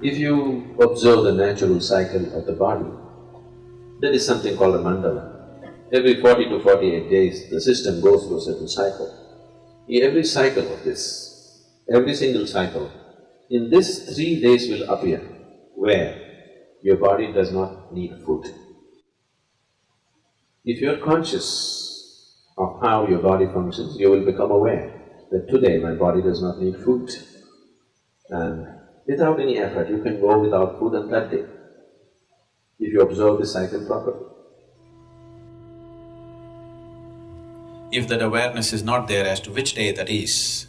If you observe the natural cycle of the body, there is something called a mandala. Every 40 to 48 days, the system goes through a certain cycle. In every cycle of this, every single cycle, in this 3 days will appear where your body does not need food. If you are conscious of how your body functions, you will become aware that today my body does not need food. And without any effort, you can go without food on that day, if you observe the cycle properly. If that awareness is not there as to which day that is,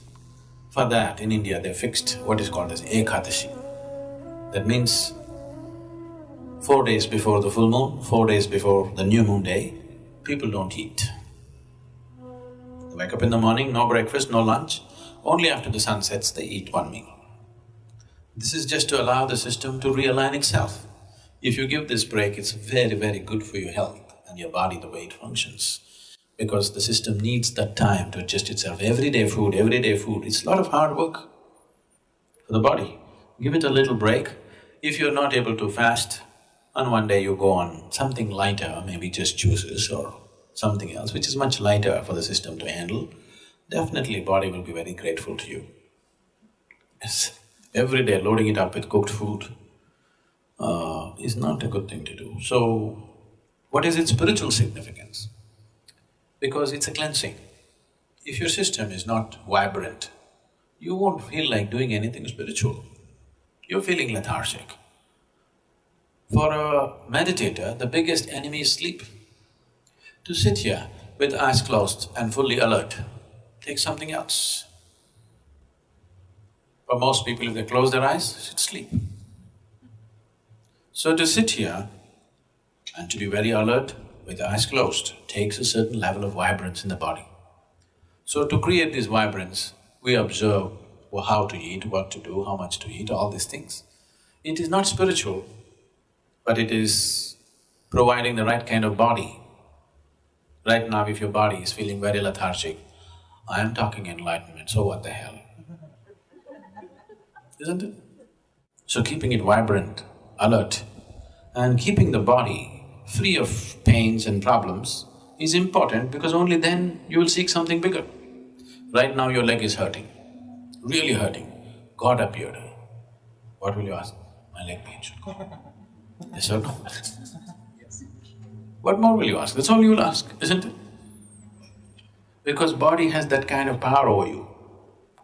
for that in India they fixed what is called as ekadashi. That means 4 days before the full moon, 4 days before the new moon day, people don't eat. They wake up in the morning, no breakfast, no lunch, only after the sun sets they eat one meal. This is just to allow the system to realign itself. If you give this break, it's very, very good for your health and your body, the way it functions. Because the system needs that time to adjust itself. Everyday food, it's a lot of hard work for the body. Give it a little break. If you're not able to fast, on one day you go on something lighter, maybe just juices or something else, which is much lighter for the system to handle, definitely body will be very grateful to you. Yes, every day loading it up with cooked food is not a good thing to do. So, what is its spiritual significance? Because it's a cleansing. If your system is not vibrant, you won't feel like doing anything spiritual. You're feeling lethargic. For a meditator, the biggest enemy is sleep. To sit here with eyes closed and fully alert takes something else. For most people, if they close their eyes, it's sleep. So to sit here and to be very alert with the eyes closed takes a certain level of vibrance in the body. So to create this vibrance, we observe how to eat, what to do, how much to eat, all these things. It is not spiritual, but it is providing the right kind of body. Right now, if your body is feeling very lethargic, I am talking enlightenment, so what the hell? Isn't it? So keeping it vibrant, alert, and keeping the body free of pains and problems is important because only then you will seek something bigger. Right now your leg is hurting, really hurting. God appeared. What will you ask? My leg pains should go. Yes or no? What more will you ask? That's all you will ask, isn't it? Because body has that kind of power over you.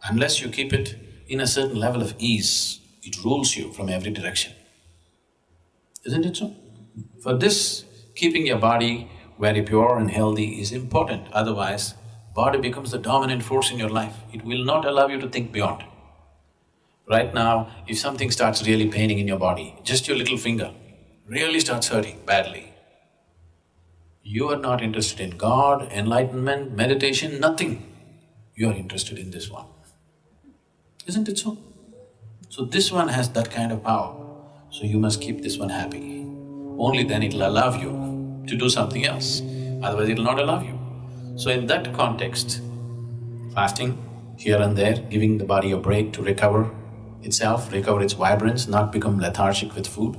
Unless you keep it in a certain level of ease, it rules you from every direction. Isn't it so? For this, keeping your body very pure and healthy is important, otherwise body becomes the dominant force in your life. It will not allow you to think beyond. Right now, if something starts really paining in your body, just your little finger really starts hurting badly, you are not interested in God, enlightenment, meditation, nothing. You are interested in this one. Isn't it so? So this one has that kind of power, so you must keep this one happy. Only then it'll allow you to do something else, otherwise it'll not allow you. So in that context, fasting here and there, giving the body a break to recover itself, recover its vibrance, not become lethargic with food,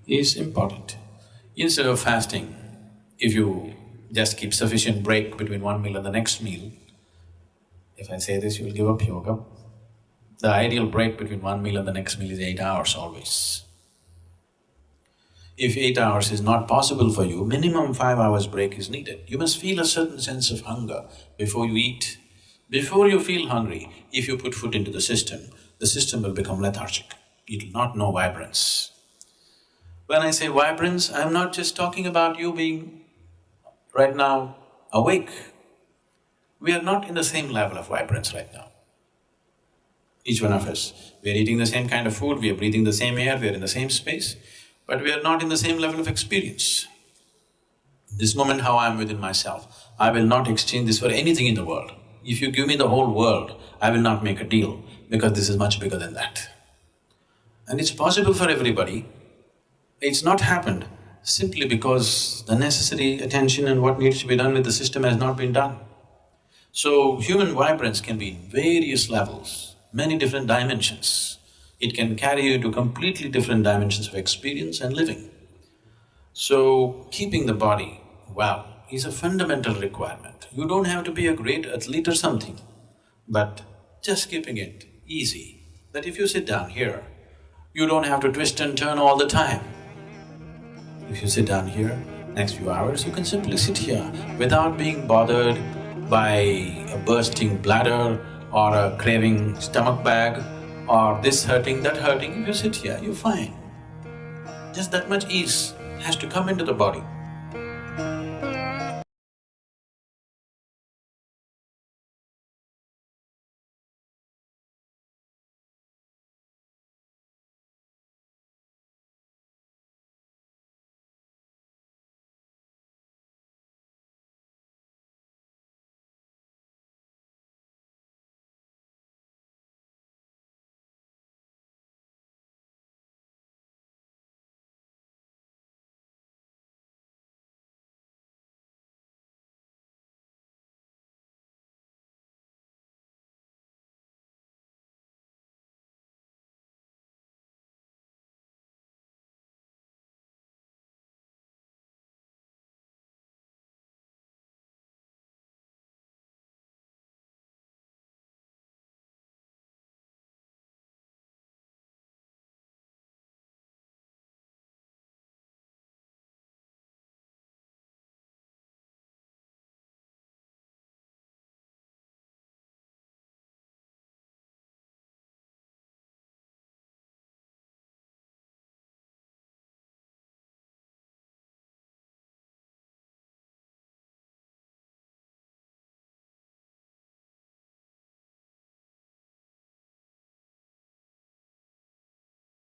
is important. Instead of fasting, if you just keep sufficient break between one meal and the next meal, if I say this, you will give up yoga. The ideal break between one meal and the next meal is 8 hours always. If 8 hours is not possible for you, minimum 5 hours break is needed. You must feel a certain sense of hunger before you eat. Before you feel hungry, if you put food into the system will become lethargic. It will not know vibrance. When I say vibrance, I'm not just talking about you being right now awake. We are not in the same level of vibrance right now. Each one of us, we are eating the same kind of food, we are breathing the same air, we are in the same space, but we are not in the same level of experience. This moment how I am within myself, I will not exchange this for anything in the world. If you give me the whole world, I will not make a deal because this is much bigger than that. And it's possible for everybody. It's not happened simply because the necessary attention and what needs to be done with the system has not been done. So human vibrance can be in various levels, many different dimensions. It can carry you to completely different dimensions of experience and living. So, keeping the body well is a fundamental requirement. You don't have to be a great athlete or something, but just keeping it easy, that if you sit down here, you don't have to twist and turn all the time. If you sit down here, next few hours, you can simply sit here without being bothered by a bursting bladder or a craving stomach bag or this hurting, that hurting. If you sit here, you're fine. Just that much ease has to come into the body.